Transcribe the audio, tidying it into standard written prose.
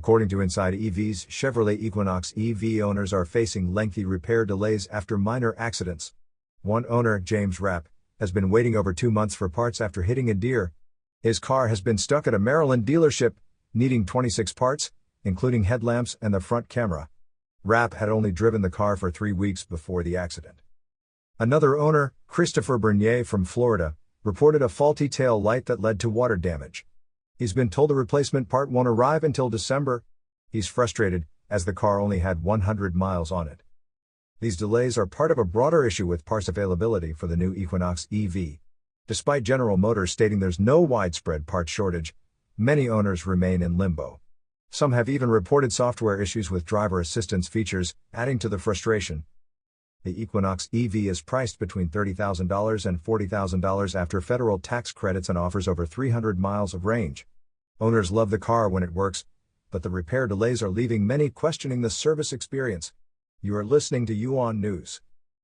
According to Inside EVs, Chevrolet Equinox EV owners are facing lengthy repair delays after minor accidents. One owner, James Rapp, has been waiting over 2 months for parts after hitting a deer. His car has been stuck at a Maryland dealership, needing 26 parts, including headlamps and the front camera. Rapp had only driven the car for 3 weeks before the accident. Another owner, Christopher Bernier from Florida, reported a faulty tail light that led to water damage. He's been told the replacement part won't arrive until December. He's frustrated, as the car only had 100 miles on it. These delays are part of a broader issue with parts availability for the new Equinox EV. Despite General Motors stating there's no widespread parts shortage, many owners remain in limbo. Some have even reported software issues with driver assistance features, adding to the frustration. The Equinox EV is priced between $30,000 and $40,000 after federal tax credits and offers over 300 miles of range. Owners love the car when it works, but the repair delays are leaving many questioning the service experience. You are listening to UON News.